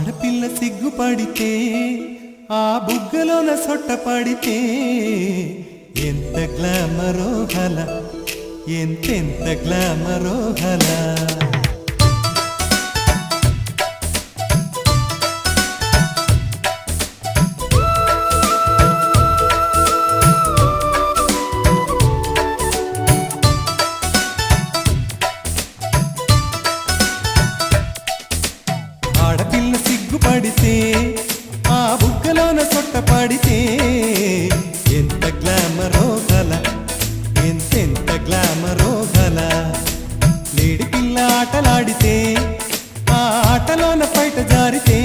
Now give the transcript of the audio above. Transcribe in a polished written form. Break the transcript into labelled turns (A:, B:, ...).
A: ఆడపిల్ల సిగ్గుపడితే ఆ బుగ్గలోన సొట్టపడితే ఎంత గ్లామరో హల, ఎంతెంత గ్లామరో హల. ఆడపిల్ల సిగ్గుపడితే ఆ బుగ్గలోన సొట్టపడితే ఎంత గ్లామరో గల, ఎంతెంత గ్లామరో గల. లేడి పిల్ల ఆటలాడితే ఆ ఆటలోన బయట జారితే